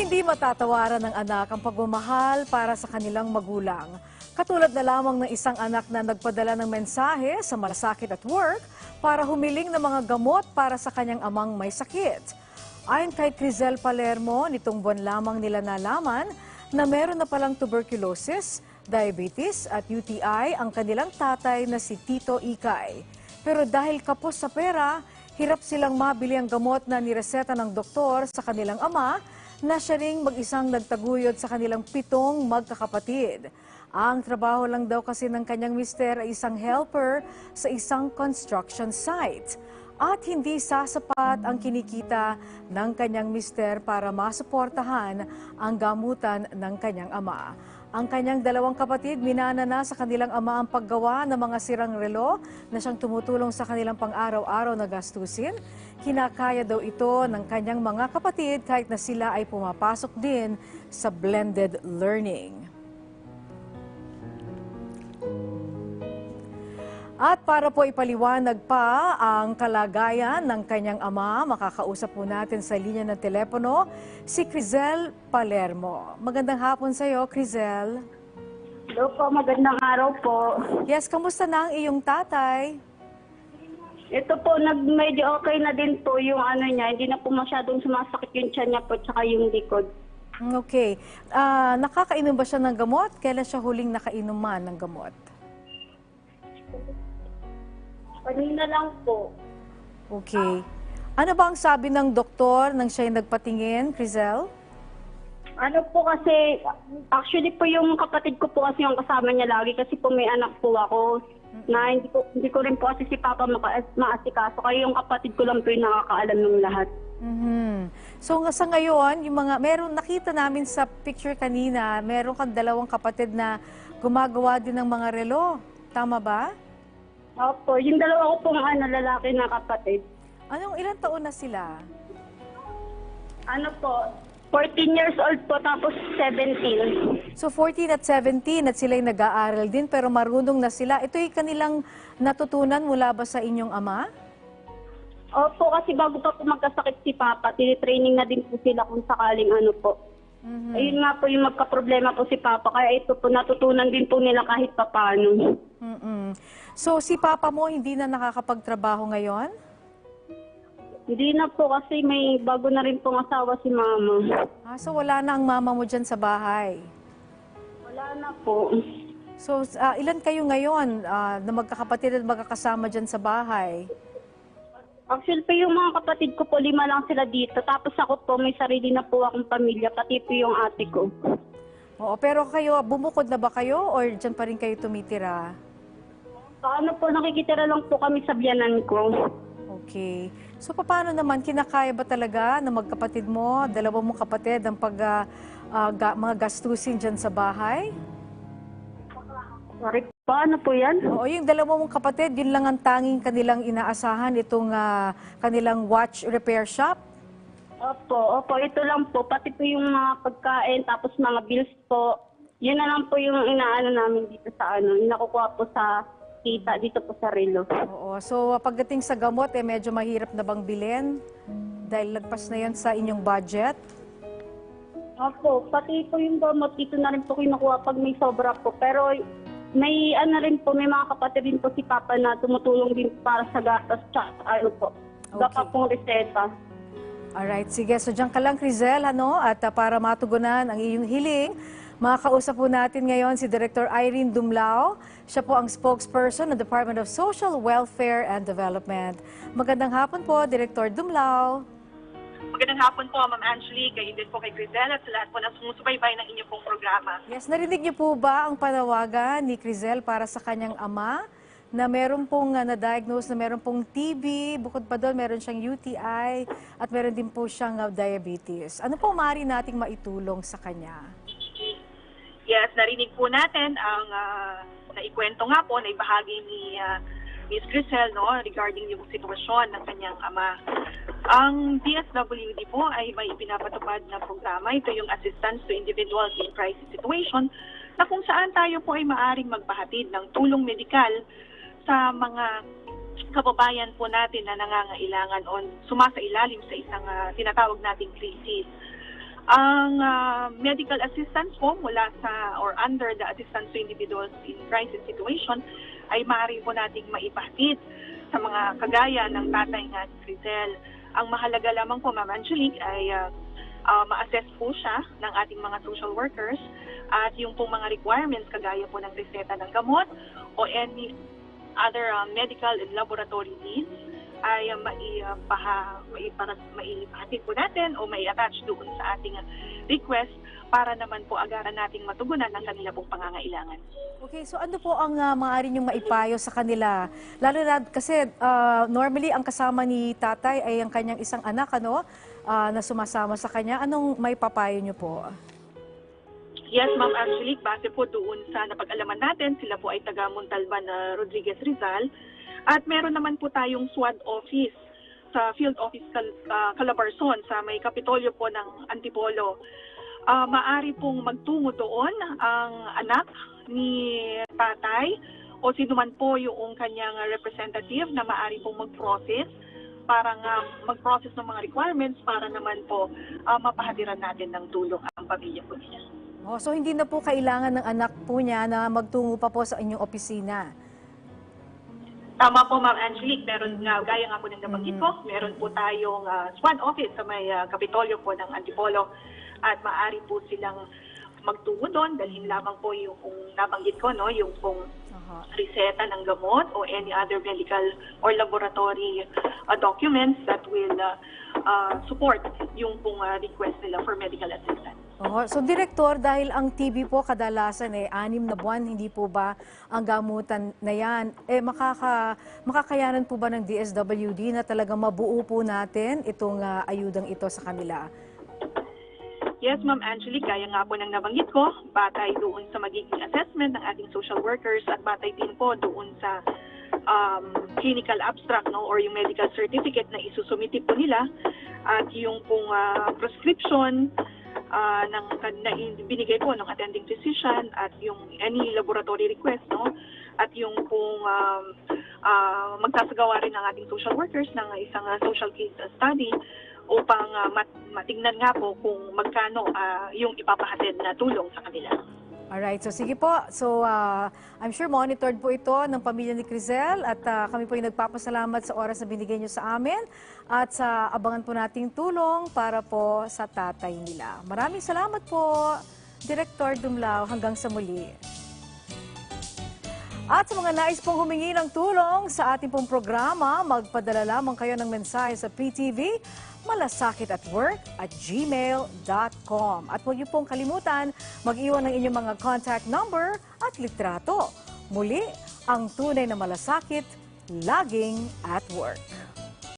Hindi matatawaran ng anak ang pagmamahal para sa kanilang magulang. Katulad na lamang ng isang anak na nagpadala ng mensahe sa malasakit at work para humiling ng mga gamot para sa kanyang amang may sakit. Ayon kay Crizel Palermo, nitong buwan lamang nila nalaman na meron na palang tuberculosis, diabetes at UTI ang kanilang tatay na si Tito Ikay. Pero dahil kapos sa pera, hirap silang mabili ang gamot na nireseta ng doktor sa kanilang ama na siya ring mag-isang nagtaguyod sa kanilang 7 magkakapatid. Ang trabaho lang daw kasi ng kanyang mister ay isang helper sa isang construction site. At hindi sasapat ang kinikita ng kanyang mister para masuportahan ang gamutan ng kanyang ama. Ang kanyang 2 kapatid, minana na sa kanilang ama ang paggawa ng mga sirang relo na siyang tumutulong sa kanilang pang-araw-araw na gastusin. Kinakaya daw ito ng kanyang mga kapatid kahit na sila ay pumapasok din sa blended learning. At para po ipaliwanag pa ang kalagayan ng kanyang ama, makakausap po natin sa linya ng telepono si Crizel Palermo. Magandang hapon sa iyo, Crizel. Hello po, magandang araw po. Yes, kamusta na ang iyong tatay? Ito po, medyo okay na din po yung ano niya. Hindi na po masyadong sumasakit yung tiyan niya po tsaka yung likod. Okay. Nakakainom ba siya ng gamot? Kailan siya huling nakainuman ng gamot? Kanina lang po. Okay. Ano ba ang sabi ng doktor nang siya'y nagpatingin, Crizel? Ano po kasi, actually po yung kapatid ko po kasi yung kasama niya lagi kasi po may anak po ako na hindi ko rin po kasi si Papa maasikaso. Kaya yung kapatid ko lang po yung nakakaalam ng lahat. So sa ngayon, meron nakita namin sa picture kanina, meron kang 2 kapatid na gumagawa din ng mga relo. Tama ba? Opo, yung 2 ko pong lalaki na kapatid. Ilang taon na sila? Ano po, 14 years old po tapos 17. So 14 at 17 at sila'y nag-aaral din pero marunong na sila. Ito'y kanilang natutunan mula ba sa inyong ama? Opo, kasi bago pa po magkasakit si Papa, tinitraining na din po sila kung sakaling ano po. Ayun nga po yung magka-problema po si Papa, kaya ito po natutunan din po nila kahit papano. So si Papa mo hindi na nakakapagtrabaho ngayon? Hindi na po kasi may bago na rin pong asawa si Mama. So wala na ang mama mo dyan sa bahay? Wala na po. So ilan kayo ngayon na magkakapatid at magkakasama dyan sa bahay? Actually po yung mga kapatid ko po, 5 lang sila dito. Tapos ako po, may sarili na po akong pamilya, pati po yung ate ko. Oo, pero kayo, bumukod na ba kayo or dyan pa rin kayo tumitira? Paano po, nakikitira lang po kami sa biyanan ko. Okay. So paano naman, kinakaya ba talaga na magkapatid mo, 2 mong kapatid, ang mga gastusin dyan sa bahay? Sorry, paano po yan? Oo, yung 2 mong kapatid, yun lang ang tanging kanilang inaasahan, itong kanilang watch repair shop? Opo, ito lang po. Pati po yung mga pagkain, tapos mga bills po. Yun na lang po yung inaano namin dito sa nakukuha po sa kita dito po sa relo. Oo, so pagdating sa gamot, medyo mahirap na bang bilhin? Dahil lagpas na yan sa inyong budget? Opo, pati po yung gamot dito na rin po kinukuha pag may sobra po. Pero may may mga kapatid rin po si Papa na tumutulong din para sa gatas tsaka po. Gapa pong reseta. Alright, sige. So diyan ka lang, Crizel, at para matugunan ang iyong hiling, makakausap po natin ngayon si Director Irene Dumlao. Siya po ang spokesperson ng Department of Social Welfare and Development. Magandang hapon po, Director Dumlao. Magandang hapon po, Ma'am Angelique, kayo din po kay Crizel at sa lahat po na sumusubaybay ng inyong pong programa. Yes, narinig niyo po ba ang panawagan ni Crizel para sa kanyang ama na meron pong na-diagnose na meron pong TB, bukod pa doon meron siyang UTI at meron din po siyang diabetes. Ano po maaari nating maitulong sa kanya? Yes, narinig po natin ang naikwento nga po, naibahagi ni Ms. Crizel regarding yung sitwasyon ng kanyang ama. Ang DSWD po ay may pinapatupad na programa. Ito yung Assistance to Individuals in Crisis Situation na kung saan tayo po ay maaring magpahatid ng tulong medikal sa mga kababayan po natin na nangangailangan o sumasailalim sa isang tinatawag nating crisis. Ang medical assistance po mula sa or under the Assistance to Individuals in Crisis Situation ay maaari po nating maipahatid sa mga kagaya ng tatay nga ni Crisel. Ang mahalaga lamang po, Ma'am Angelique, ay ma-assess po siya ng ating mga social workers at yung pong mga requirements kagaya po ng reseta ng gamot o any other medical and laboratory needs ay maipahatid po natin o mai-attach doon sa ating request para naman po agaran nating matugunan ang kanila pong pangangailangan. Okay, so ano po ang maaari niyong maipayo sa kanila? Lalo na kasi normally ang kasama ni tatay ay ang kanyang isang anak, ano, na sumasama sa kanya. Anong maipapayo niyo po? Yes, Ma'am Angelique, base po doon sa napag-alaman natin, sila po ay taga Montalban, Rodriguez, Rizal. At meron naman po tayong SWAT office sa Field Office Calabarzon sa may Kapitolyo po ng Antipolo. Maari pong magtungo doon ang anak ni tatay o sino man po yung kanyang representative na maari pong mag-process para nga mag-process ng mga requirements para naman po mapahatiran natin ng tulong ang pamilya po niya. Oh, so hindi na po kailangan ng anak po niya na magtungo pa po sa inyong opisina? Tama po, Ma'am Angelique. Meron nga, gaya nga po ng nabanggit ko, meron po tayong SWAT office sa may Kapitolyo po ng Antipolo at maaari po silang magtungo doon. Dalhin lamang po yung kung nabanggit ko, no, yung pong reseta ng gamot o any other medical or laboratory documents that will support yung pong request nila for medical assistance. So, Direktor, dahil ang TB po kadalasan 6 na buwan, hindi po ba ang gamutan na yan? Makakayanan po ba ng DSWD na talagang mabuo po natin itong ayudang ito sa kanila? Yes, Ma'am Angelique, gaya nga po ng nabanggit ko, batay doon sa magiging assessment ng ating social workers at batay din po doon sa clinical abstract, no, or yung medical certificate na isusumiti po nila at yung pong prescription na binigay po ng attending physician at yung any laboratory request, no, at yung kung magsasagawa rin ng ating social workers ng isang social case study upang matingnan nga po kung magkano yung ipapahatid na tulong sa kanila. Alright, so sige po. So I'm sure monitored po ito ng pamilya ni Crisel at kami po ay nagpapasalamat sa oras na binigay niyo sa amin at sa abangan po nating tulong para po sa tatay nila. Maraming salamat po, Director Dumlao. Hanggang sa muli. At sa mga nais pong humingi ng tulong sa ating pong programa, magpadala lamang kayo ng mensahe sa PTV malasakit@work@gmail.com. At huwag niyo pong kalimutan, mag-iwan ng inyong mga contact number at litrato. Muli, ang tunay na malasakit, laging at work.